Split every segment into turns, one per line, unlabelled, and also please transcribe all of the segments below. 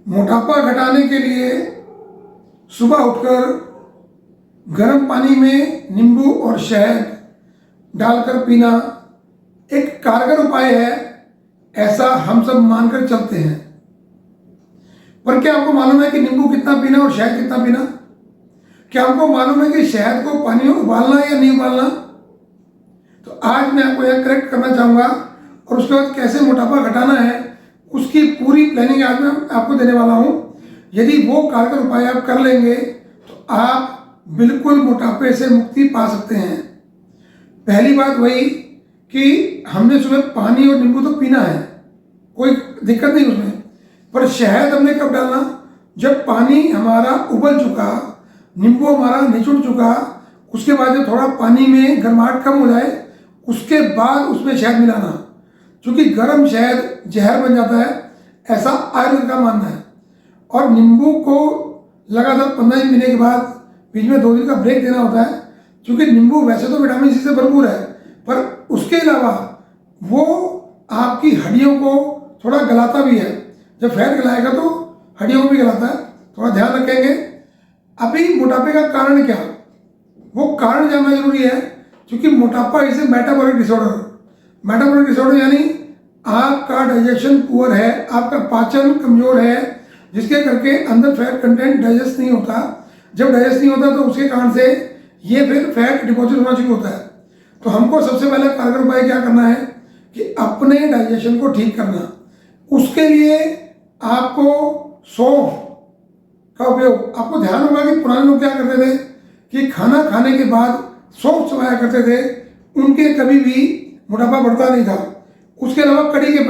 मोटापा घटाने के लिए सुबह उठकर गर्म पानी में नींबू और शहद डालकर पीना एक कारगर उपाय है, ऐसा हम सब मानकर चलते हैं। पर क्या आपको मालूम है कि नींबू कितना पीना और शहद कितना पीना? क्या आपको मालूम है कि शहद को पानी में उबालना या नहीं उबालना? तो आज मैं आपको यह करेक्ट करना चाहूँगा और उसके बाद कैसे मोटापा घटाना है उसकी पूरी प्लानिंग आज मैं आपको देने वाला हूँ। यदि वो कारगर उपाय आप कर लेंगे तो आप बिल्कुल मोटापे से मुक्ति पा सकते हैं। पहली बात वही कि हमने सुबह पानी और नींबू तो पीना है, कोई दिक्कत नहीं उसमें, पर शहद हमने कब डालना? जब पानी हमारा उबल चुका, नींबू हमारा निचुड़ चुका, उसके बाद जब थोड़ा पानी में गर्माहट कम हो जाए उसके बाद उसमें शहद मिलाना, क्योंकि गर्म शहद जहर बन जाता है, ऐसा आयुर्वेद का मानना है। और नींबू को लगातार 15 दिन पीने के बाद बीच में 2 दिन का ब्रेक देना होता है, क्योंकि नींबू वैसे तो विटामिन सी से भरपूर है, पर उसके अलावा वो आपकी हड्डियों को थोड़ा गलाता भी है। जब फैट गलाएगा तो हड्डियों को भी गलाता है, थोड़ा ध्यान रखेंगे। अभी मोटापे का कारण क्या, वो कारण जानना जरूरी है, क्योंकि मोटापा is a metabolic disorder. Metabolic disorder यानी आपका डाइजेशन पुअर है, आपका पाचन कमजोर है, जिसके करके अंदर फैट कंटेंट डाइजेस्ट नहीं होता। जब डाइजेस्ट नहीं होता तो उसके कारण से ये फिर फैट डिपॉजिट होना शुरू होता है। तो हमको सबसे पहले कारगर उपाय क्या करना है कि अपने डाइजेशन को ठीक करना। उसके लिए आपको सौंफ का उपयोग, आपको ध्यान होगा कि पुराने लोग क्या करते थे कि खाना खाने के बाद सौंफ चबाया करते थे, उनके कभी भी मोटापा बढ़ता नहीं था। उसके अलावा कड़ी के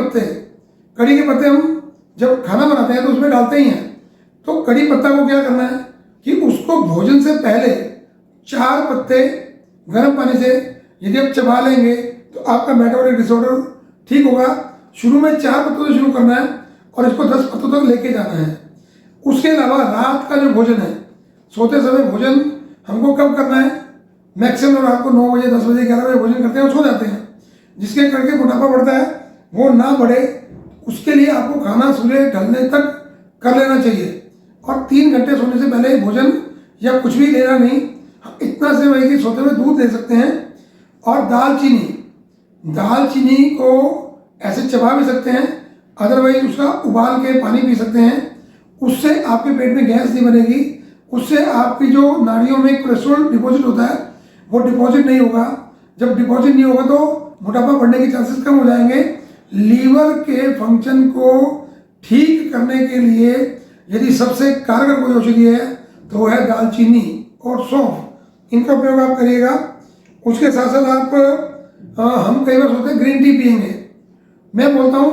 पत्ते हम जब खाना बनाते हैं तो उसमें डालते ही हैं। तो कड़ी पत्ता को क्या करना है कि उसको भोजन से पहले 4 पत्ते गर्म पानी से यदि आप चबा लेंगे तो आपका मेटाबॉलिक डिसऑर्डर ठीक होगा। शुरू में 4 पत्तों से शुरू करना है और इसको 10 पत्तों तक लेके जाना है। उसके अलावा रात का जो भोजन है, सोते समय भोजन हमको कब करना है? मैक्सिमम रात को 9 बजे, 10 बजे, 11 बजे भोजन करते हैं और सो जाते हैं, जिसके करके मोटापा बढ़ता है, वो ना बढ़े उसके लिए आपको खाना सूर्य ढलने तक कर लेना चाहिए। और 3 घंटे सोने से पहले भोजन या कुछ भी लेना नहीं। इतना से वही कि सोते हुए दूध ले सकते हैं। और दालचीनी को ऐसे चबा भी सकते हैं, अदरवाइज उसका उबाल के पानी पी सकते हैं। उससे आपके पेट में गैस नहीं बनेगी, उससे आपकी जो नाड़ियों में कोलेस्ट्रॉल डिपॉजिट होता है वो डिपॉजिट नहीं होगा। जब डिपॉजिट नहीं होगा तो मोटापा बढ़ने के चांसेस कम हो जाएंगे। लीवर के फंक्शन को ठीक करने के लिए यदि सबसे कारगर कोई औषधि है तो वो है दालचीनी और सौंफ। इनका प्रयोग आप करिएगा। उसके साथ साथ आप हम कई बार सोचते हैं ग्रीन टी पियेंगे, मैं बोलता हूँ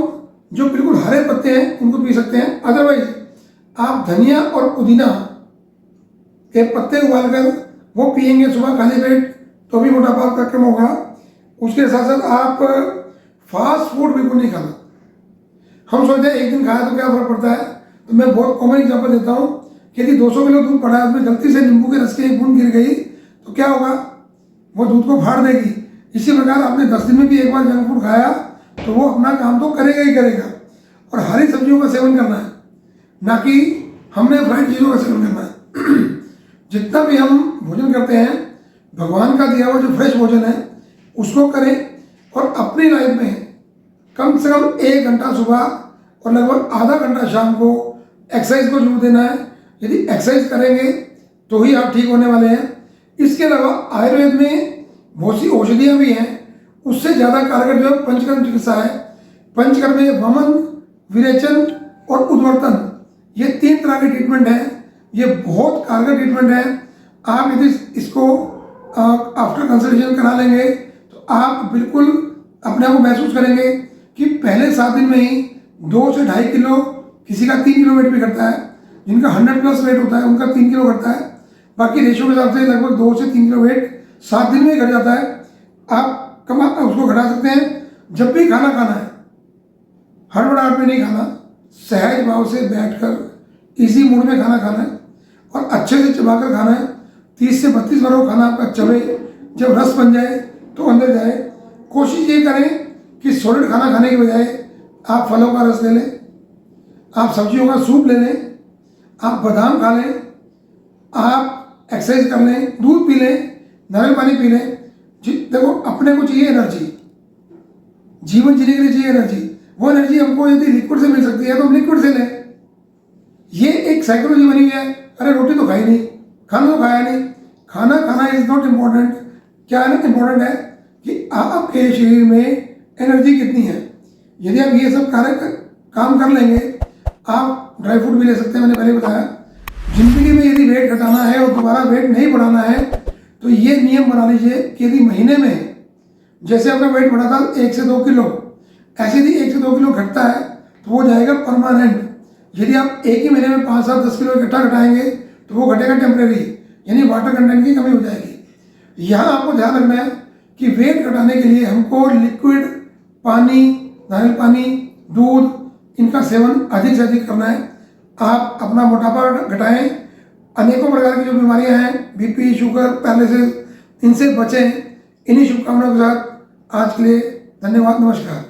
जो बिल्कुल हरे पत्ते हैं उनको पी सकते हैं। अदरवाइज आप धनिया और पुदीना के पत्ते उबालकर वो पियेंगे सुबह खाली पेट तो भी मोटापा आपका कम होगा। उसके साथ साथ आप फास्ट फूड बिल्कुल नहीं खाना। हम सोचते हैं एक दिन खाया तो क्या फर्क पड़ता है, तो मैं बहुत कॉमन एग्जांपल देता हूँ कि यदि 200 किलो दूध पड़ा है उसमें गलती से नींबू के रस की 1 बूंद गिर गई तो क्या होगा? वो दूध को फाड़ देगी। इसी प्रकार आपने 10 दिन में भी एक बार जंक फूड खाया तो वो अपना काम तो करेगा ही करेगा। और हरी सब्जियों का सेवन करना है, ना कि हमने फ्राइड चीज़ों का सेवन करना है। जितना भी हम भोजन करते हैं भगवान का दिया हुआ जो फ्रेश भोजन है उसको करें। और अपनी लाइफ में कम से कम 1 घंटा सुबह और लगभग आधा घंटा शाम को एक्सरसाइज को जरूर देना है। यदि एक्सरसाइज करेंगे तो ही आप ठीक होने वाले हैं। इसके अलावा आयुर्वेद में बहुत सी औषधियाँ भी हैं, उससे ज़्यादा कारगर जो है पंचकर्म चिकित्सा है। पंचकर्म में वमन, विरेचन और उद्वर्तन, ये 3 तरह के ट्रीटमेंट हैं। ये बहुत कारगर ट्रीटमेंट है। आप यदि इसको आफ्टर कंसल्टेशन करा लेंगे तो आप बिल्कुल अपने आप को महसूस करेंगे कि पहले 7 दिन में ही 2 से 2.5 किलो, किसी का 3 किलो वेट भी घटता है। जिनका 100+ वेट होता है उनका 3 किलो घटता है। बाकी रेशियो के हिसाब से लगभग 2 से 3 किलो वेट 7 दिन में ही घट जाता है। आप उसको घटा सकते हैं। जब भी खाना खाना है हड़बड़ाहट में नहीं खाना, सहज भाव से बैठकर इजी मूड में खाना खाना है और अच्छे से चबाकर खाना है। 30 से 32 बार वो खाना आपका चबे, जब रस बन जाए तो अंदर जाए। कोशिश ये करें कि सॉलिड खाना खाने के बजाय आप फलों का रस ले लें। आप सब्जियों का सूप ले लें, आप बादाम खा लें, आप एक्सरसाइज कर लें, दूध पी लें, नारियल पानी पी लें। देखो अपने को चाहिए एनर्जी, जीवन जीने के लिए चाहिए एनर्जी। वो एनर्जी हमको यदि लिक्विड से मिल सकती है तो हम लिक्विड से लें। ये एक साइकोलॉजी बनी हुई है, अरे रोटी तो खाई नहीं, खाना तो खाया नहीं। खाना खाना इज नॉट इम्पोर्टेंट। क्या है ना, इम्पोर्टेंट है कि आपके शरीर में एनर्जी कितनी है। यदि आप ये सब काम कर लेंगे, आप ड्राई फ्रूट भी ले सकते हैं, मैंने पहले बताया। जिंदगी में यदि वेट घटाना है और दोबारा वेट नहीं बढ़ाना है तो ये नियम बना लीजिए कि यदि महीने में जैसे आपका वेट बढ़ा था 1 से 2 किलो, ऐसे यदि 1 से 2 किलो घटता है तो वो जाएगा परमानेंट। यदि आप एक ही महीने में 5, 7, 10 किलो इकट्ठा घटाएंगे तो वो घटेगा टेम्परेरी, यानी वाटर कंटेंट की कमी हो जाएगी। यहाँ आपको ध्यान रखना है कि वेट घटाने के लिए हमको लिक्विड, पानी, नारियल पानी, दूध, इनका सेवन अधिक से अधिक करना है। आप अपना मोटापा घटाएं, अनेकों प्रकार की जो बीमारियां हैं, बीपी, शुगर, पैरालिसिस, इनसे बचें। इन्हीं शुभकामनाओं के साथ आज के लिए धन्यवाद, नमस्कार।